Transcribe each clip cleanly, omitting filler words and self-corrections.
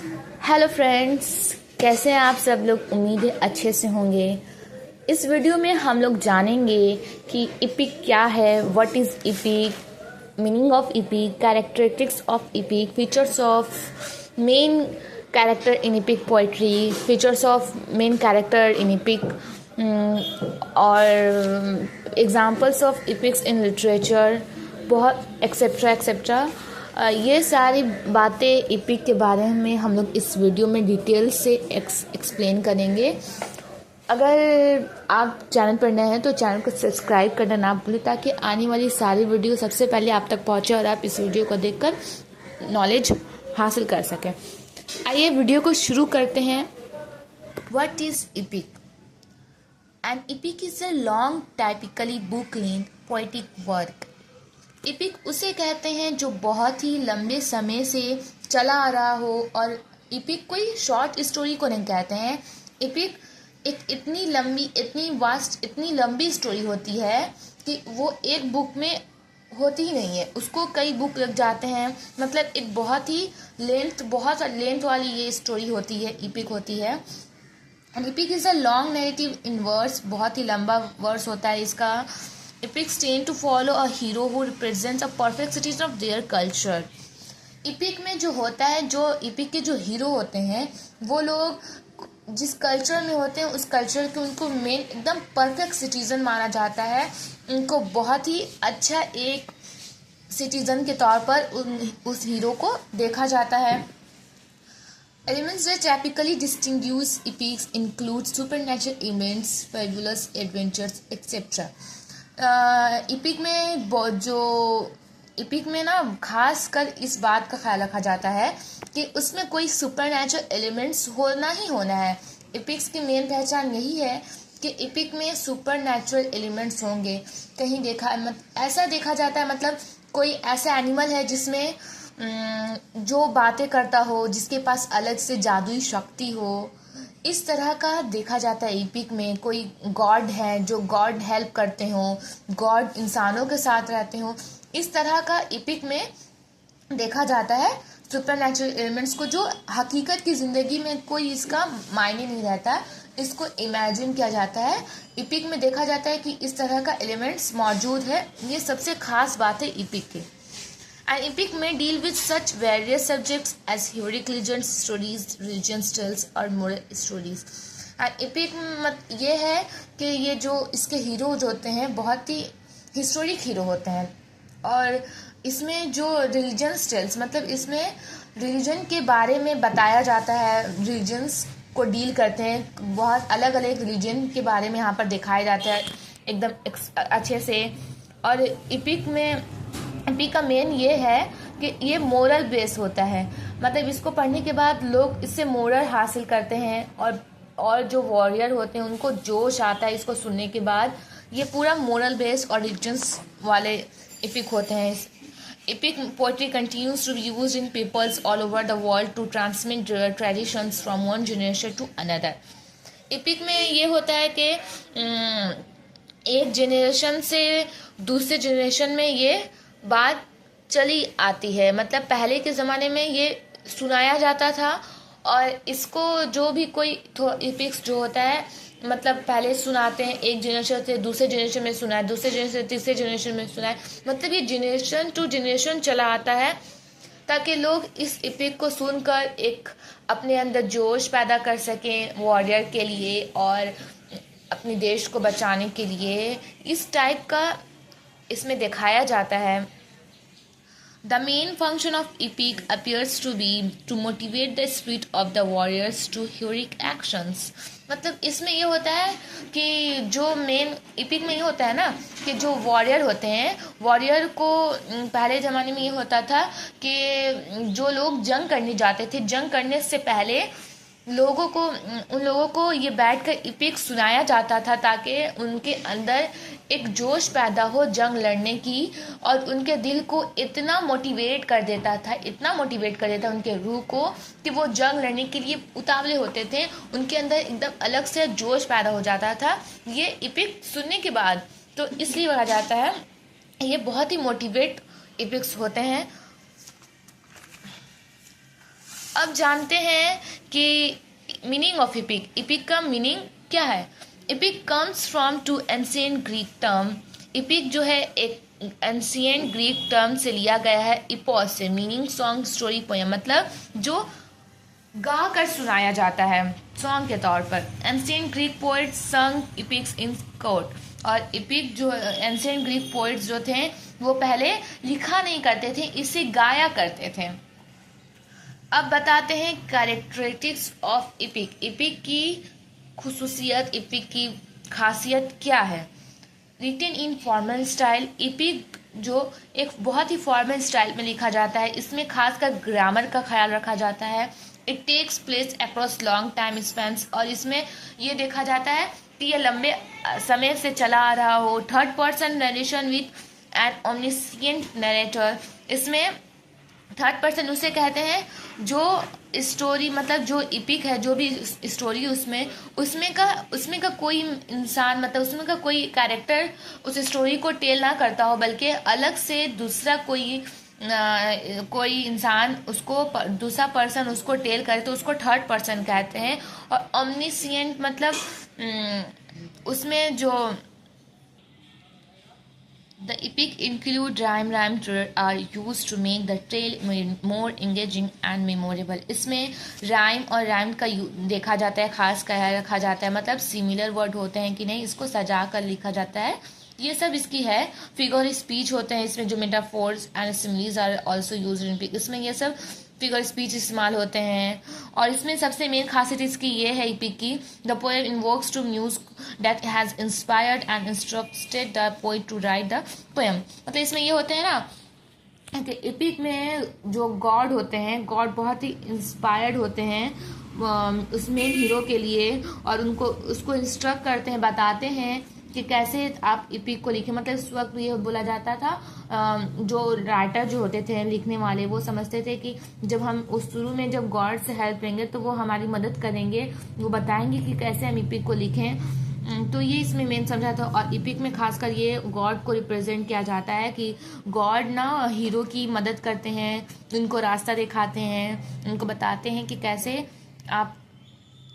Hello friends, कैसे हैं आप सब लोग। उम्मीद है अच्छे से होंगे। इस वीडियो में हम लोग जानेंगे कि इपिक क्या है, what is epic, meaning of epic, characteristics of epic, features of main character in epic poetry, features of main character in epic और examples of epics in literature, बहुत एक्सेट्रा एक्सेट्रा। ये सारी बातें इपिक के बारे में हम लोग इस वीडियो में डिटेल से एक्सप्लेन करेंगे। अगर आप चैनल पर नए हैं तो चैनल को सब्सक्राइब करना ना भूलें, ताकि आने वाली सारी वीडियो सबसे पहले आप तक पहुंचे और आप इस वीडियो को देखकर नॉलेज हासिल कर सकें। आइए वीडियो को शुरू करते हैं। What is epic? An epic is a long typically book length poetic work. Epic उसे कहते हैं जो बहुत ही लंबे समय से चला आ रहा हो, और इपिक कोई शॉर्ट स्टोरी को नहीं कहते हैं। इपिक एक इतनी लंबी, इतनी वास्ट, इतनी लंबी स्टोरी होती है कि वो एक बुक में होती ही नहीं है, उसको कई बुक लग जाते हैं। मतलब एक बहुत लेंथ वाली ये स्टोरी होती है, इपिक होती है। Epic is a long narrative in verse, बहुत ही लंबा वर्स होता है इसका। Epics tend to follow a hero who represents a perfect citizen of their culture. EPIC में जो होता है, जो इपिक के जो हीरो होते हैं, वो लोग जिस कल्चर में होते हैं उस कल्चर के उनको मेन एकदम परफेक्ट सिटीज़न माना जाता है। उनको बहुत ही अच्छा एक सिटीज़न के तौर पर उस हीरो को देखा जाता है। Elements that typically distinguish epics include supernatural events, fabulous adventures, etc. EPIC में ना खास कर इस बात का ख्याल रखा जाता है कि उसमें कोई सुपरनैचुरल एलिमेंट्स होना ही होना है। इपिक्स की मेन पहचान यही है कि इपिक में सुपरनैचुरल एलिमेंट्स होंगे। कहीं ऐसा देखा जाता है, मतलब कोई ऐसा एनिमल है जिसमें जो बातें करता हो, जिसके पास अलग से जादुई शक्ति हो, इस तरह का देखा जाता है। इपिक में कोई गॉड है जो गॉड हेल्प करते हों, गॉड इंसानों के साथ रहते हों, इस तरह का इपिक में देखा जाता है सुपरनैचुरल एलिमेंट्स को, जो हकीकत की ज़िंदगी में कोई इसका मायने नहीं रहता, इसको इमेजिन किया जाता है। इपिक में देखा जाता है कि इस तरह का एलिमेंट्स मौजूद है। ये सबसे खास बात है इपिक की। An epic may deal with such various subjects as heroic legends, stories, religion tales और moral stories. And epic ये है कि ये जो इसके हीरो जो होते हैं बहुत ही हिस्टोरिक हीरो होते हैं, और इसमें जो रिलीजन टेल्स, मतलब इसमें रिलीजन के बारे में बताया जाता है, रिलीजन्स को डील करते हैं, बहुत अलग अलग रिलीजन के बारे में यहाँ पर दिखाया जाता है एकदम अच्छे से। और इपिक का मेन ये है कि ये मोरल बेस होता है, मतलब इसको पढ़ने के बाद लोग इससे मोरल हासिल करते हैं, और जो वॉरियर होते हैं उनको जोश आता है इसको सुनने के बाद। ये पूरा मोरल बेस और रिलीजन्स वाले इपिक होते हैं। Epic poetry continues to be used in peoples all over the world to transmit their traditions from one generation to another. Epic में ये होता है कि एक जनरेशन से दूसरे जनरेशन में ये बात चली आती है। मतलब पहले के ज़माने में ये सुनाया जाता था, और इसको जो भी कोई एपिक्स जो होता है, मतलब पहले सुनाते हैं, एक जनरेशन से दूसरे जनरेशन में सुनाए, दूसरे जनरेशन से तीसरे जनरेशन में सुनाए, मतलब ये जनरेशन टू जनरेशन चला आता है, ताकि लोग इस एपिक को सुनकर एक अपने अंदर जोश पैदा कर सकें वॉरियर के लिए और अपने देश को बचाने के लिए। इस टाइप का इसमें दिखाया जाता है। The main function of epic appears to be to motivate the spirit of the warriors to heroic actions. मतलब इसमें ये होता है कि जो मेन एपिक में ये होता है ना कि जो वॉरियर होते हैं, वॉरियर को पहले ज़माने में ये होता था कि जो लोग जंग करने जाते थे, जंग करने से पहले उन लोगों को ये बैठकर एपिक सुनाया जाता था, ताकि उनके अंदर एक जोश पैदा हो जंग लड़ने की, और उनके दिल को इतना मोटिवेट कर देता उनके रूह को कि वो जंग लड़ने के लिए उतावले होते थे। उनके अंदर एकदम अलग से जोश पैदा हो जाता था ये एपिक सुनने के बाद। तो इसलिए कहा जाता है ये बहुत ही मोटिवेट एपिक्स होते हैं। अब जानते हैं कि मीनिंग ऑफ इपिक। इपिक का मीनिंग क्या है? Epic comes from two ancient Greek term. Epic जो है एक एंशिएंट ग्रीक टर्म से लिया गया है, इपोस से, मीनिंग सॉन्ग, स्टोरी, पोएम, मतलब जो गा कर सुनाया जाता है सॉन्ग के तौर पर। एंशिएंट ग्रीक पोइट्स संग इपिक्स इन कोर्ट। और इपिक जो एंशिएंट ग्रीक पोइट्स जो थे वो पहले लिखा नहीं करते थे, इसे गाया करते थे। अब बताते हैं कैरेक्टरिस्टिक्स ऑफ इपिक। इपिक की खुसूसियत, इपिक की खासियत क्या है? Written in formal style. Epic जो एक बहुत ही फॉर्मल स्टाइल में लिखा जाता है, इसमें खासकर ग्रामर का ख्याल रखा जाता है। It takes place across long time spans, और इसमें ये देखा जाता है कि ये लंबे समय से चला आ रहा हो। Third person narration with an omniscient narrator. इसमें थर्ड पर्सन उसे कहते हैं जो स्टोरी, मतलब जो इपिक है, जो भी स्टोरी उसमें का कोई इंसान, मतलब उसमें का कोई कैरेक्टर उस स्टोरी को टेल ना करता हो, बल्कि अलग से दूसरा कोई इंसान उसको, दूसरा पर्सन उसको टेल करे, तो उसको थर्ड पर्सन कहते हैं। और ओमनिसिएंट मतलब उसमें जो The epic include rhyme are used to make the tale more engaging and memorable. इसमें राइम और राइम का देखा जाता है, खास ख्याल रखा जाता है, मतलब सिमिलर वर्ड होते हैं कि नहीं, इसको सजा कर लिखा जाता है, ये सब इसकी है। फिगर स्पीच होते हैं इसमें, जो metaphors and similes are also used in epic. इसमें ये सब फिगर स्पीच इस्तेमाल होते हैं। और इसमें सबसे मेन खासियत इसकी ये है इपिक की, the poem invokes to muse that has inspired and instructed the poet to write the poem. मतलब इसमें ये होते हैं ना कि इपिक में जो गॉड होते हैं, गॉड बहुत ही इंस्पायर्ड होते हैं उस मेन हीरो के लिए, और उसको इंस्ट्रक्ट करते हैं, बताते हैं कि कैसे आप इपिक को लिखें। मतलब इस वक्त ये बोला जाता था, जो राइटर जो होते थे, लिखने वाले, वो समझते थे कि जब हम उस शुरू में जब गॉड से हेल्प लेंगे तो वो हमारी मदद करेंगे, वो बताएंगे कि कैसे हम इपिक को लिखें। तो ये इसमें मेन समझा था। और इपिक में खासकर ये गॉड को रिप्रेजेंट किया जाता है कि गॉड ना हीरो की मदद करते हैं, उनको रास्ता दिखाते हैं, उनको बताते हैं कि कैसे आप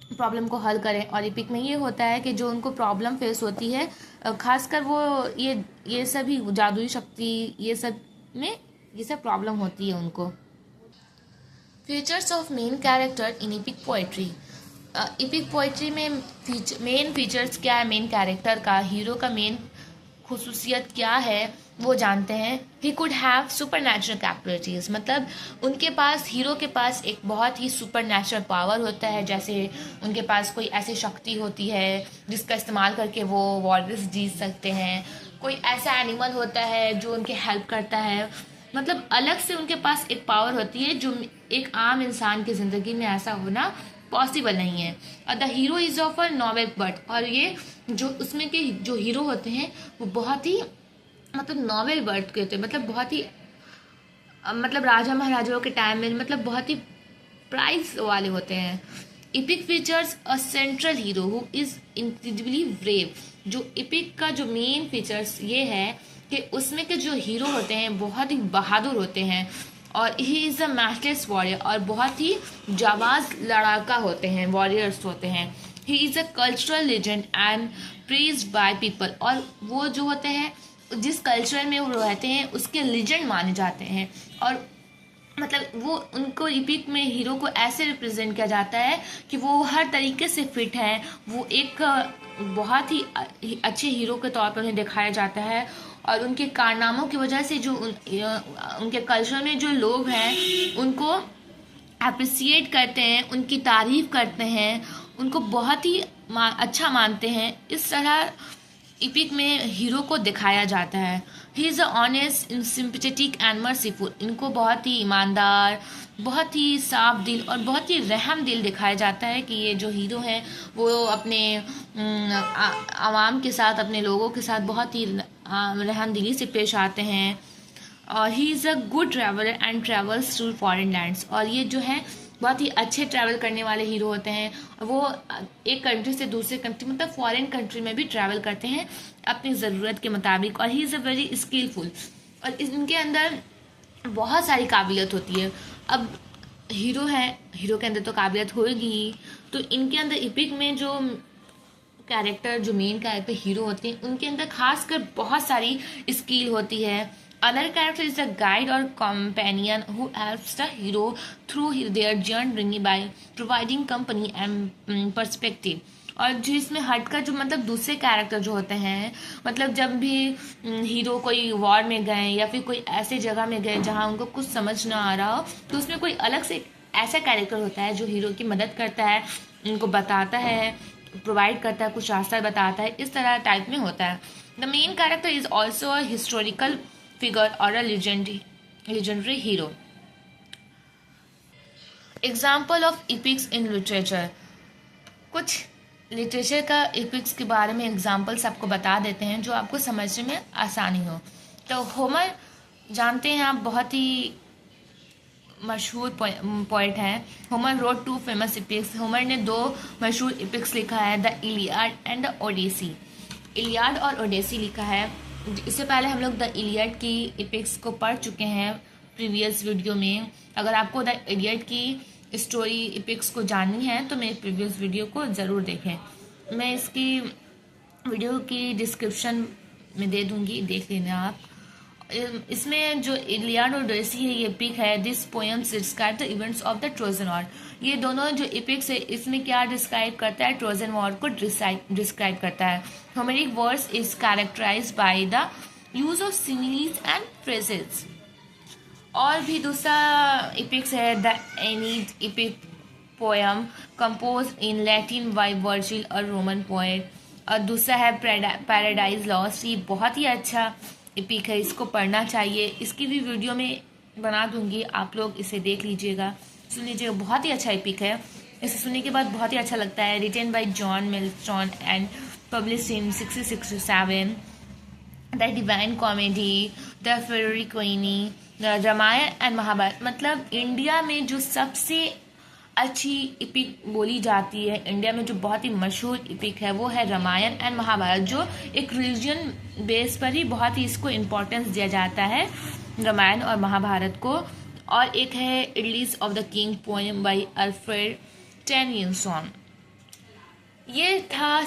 प्रॉब्लम को हल करें। और इपिक में ये होता है कि जो उनको प्रॉब्लम फेस होती है, खासकर वो ये सभी जादुई शक्ति, ये सब प्रॉब्लम होती है उनको। Features of main character in EPIC poetry. EPIC poetry में मेन फीचर्स क्या है? मेन कैरेक्टर का, हीरो का मेन खुसूसियत क्या है वो जानते हैं। He could have super natural capabilities, मतलब उनके पास, हीरो के पास एक बहुत ही सुपर नेचुरल पावर होता है। जैसे उनके पास कोई ऐसी शक्ति होती है जिसका इस्तेमाल करके वो वॉरियर्स जीत सकते हैं। कोई ऐसा एनिमल होता है जो उनके हेल्प करता है, मतलब अलग से उनके पास एक पावर होती है जो एक आम इंसान की ज़िंदगी में ऐसा होना पॉसिबल नहीं है। और the hero is of a novel birth, और ये जो उसमें के जो हीरो होते हैं वो बहुत ही मतलब नॉवेल बर्थ के होते हैं, मतलब बहुत ही मतलब राजा महाराजाओं के टाइम में मतलब बहुत ही प्राइज वाले होते हैं। EPIC features a central hero who is incredibly brave. जो इपिक का जो मेन फीचर्स ये है कि उसमें के जो हीरो होते हैं बहुत ही बहादुर होते हैं, और he is a matchless warrior, और बहुत ही जाबाज लड़ाका होते हैं, वॉरियर्स होते हैं। ही is a cultural legend and praised by people, और वो जो होते हैं जिस कल्चर में वो रहते हैं उसके लेजेंड माने जाते हैं। और मतलब वो उनको इपिक में हीरो को ऐसे रिप्रेजेंट किया जाता है कि वो हर तरीके से फिट है, वो एक बहुत ही अच्छे हीरो के तौर पर उन्हें दिखाया जाता है। और उनके कारनामों की वजह से जो उनके कल्चर में जो लोग हैं उनको अप्रिसिएट करते हैं, उनकी तारीफ करते हैं, उनको बहुत ही अच्छा मानते हैं। इस तरह इपिक में हीरो को दिखाया जाता है। ही is a honest, sympathetic and merciful. इनको बहुत ही ईमानदार, बहुत ही साफ दिल और बहुत ही रहम दिल दिखाया जाता है कि ये जो हीरो हैं वो अपने आवाम के साथ, अपने लोगों के साथ बहुत ही रहम दिली से पेश आते हैं। और he is a good traveller and travels to foreign lands. और ये जो है बहुत ही अच्छे ट्रैवल करने वाले हीरो होते हैं, वो एक कंट्री से दूसरे कंट्री मतलब फॉरेन कंट्री में भी ट्रैवल करते हैं अपनी ज़रूरत के मुताबिक। और he is a very skilful, और इनके अंदर बहुत सारी काबिलियत होती है। अब हीरो है, हीरो के अंदर तो काबिलियत होगी ही, तो इनके अंदर इपिक में जो कैरेक्टर, जो मेन कैरेक्टर हीरो होते हैं, उनके अंदर खासकर बहुत सारी स्किल होती है. Another character is the guide और companion who helps the hero through their journey by providing company and perspective. और जो इसमें हट का जो मतलब दूसरे कैरेक्टर जो होते हैं, मतलब जब भी हीरो कोई वॉर में गए या फिर कोई ऐसे जगह में गए जहाँ उनको कुछ समझ ना आ रहा हो, तो उसमें कोई अलग से ऐसा कैरेक्टर होता है जो हीरो की मदद करता है, उनको बताता है, प्रोवाइड करता है, कुछ रास्ता बताता है, इस तरह टाइप में होता है. The main character is also a historical figure और अ legendary hero. Example of epics in literature. कुछ लिटरेचर का इपिक्स के बारे में एग्जाम्पल्स आपको बता देते हैं जो आपको समझने में आसानी हो. तो होमर जानते हैं आप, बहुत ही मशहूर पोइट हैं. Homer road 2 famous इपिक्स. होमर ने 2 मशहूर इपिक्स लिखा है, the Iliad and the Odyssey. Iliad और ओडेसी लिखा है. इससे पहले हम लोग द इलियड की इपिक्स को पढ़ चुके हैं प्रीवियस वीडियो में. अगर आपको द इलियड की स्टोरी इपिक्स को जाननी है तो मेरे प्रीवियस वीडियो को ज़रूर देखें. मैं इसकी वीडियो की डिस्क्रिप्शन में दे दूंगी, देख लेना आप. इसमें जो इलियड और ओडेसी है, ये एपिक है. This poems describe the events of the Trojan war. ये दोनों जो एपिक्स है, इसमें क्या डिस्क्राइब करता है? ट्रोजन वॉर को डिस्क्राइब करता है. Homeric verse is characterise by the use of similes and phrases. और भी दूसरा एपिक्स है the Aeneid epic poem compose in Latin by Virgil और रोमन पोएट. और दूसरा है पैराडाइज लॉस्ट. ये बहुत ही अच्छा एपिक है, इसको पढ़ना चाहिए. इसकी भी वीडियो में बना दूंगी, आप लोग इसे देख लीजिएगा, सुन लीजिएगा. बहुत ही अच्छा एपिक है, इसे सुनने के बाद बहुत ही अच्छा लगता है. Written by John Milton and publish in 1667. The Divine Comedy, the Faerie Queene, Ramayan and Mahabharat. मतलब इंडिया में जो सबसे अच्छी इपिक बोली जाती है, इंडिया में जो बहुत ही मशहूर इपिक है, वो है रामायण एंड महाभारत, जो एक रिलीजन बेस पर ही बहुत ही इसको इम्पोर्टेंस दिया जाता है, रामायण और महाभारत को. और एक है Idylls of the King poem by Alfred Tennyson. ये था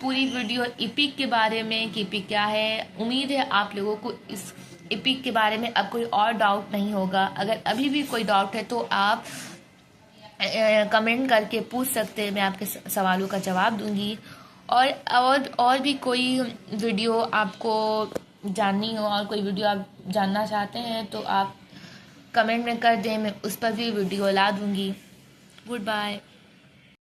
पूरी वीडियो इपिक के बारे में कि इपिक क्या है. उम्मीद है आप लोगों को इस इपिक के बारे में अब कोई और डाउट नहीं होगा. अगर अभी भी कोई डाउट है तो आप कमेंट करके पूछ सकते हैं, मैं आपके सवालों का जवाब दूंगी. और भी कोई वीडियो आपको जाननी हो और कोई वीडियो आप जानना चाहते हैं तो आप कमेंट में कर दें, मैं उस पर भी वीडियो ला दूंगी. Good bye.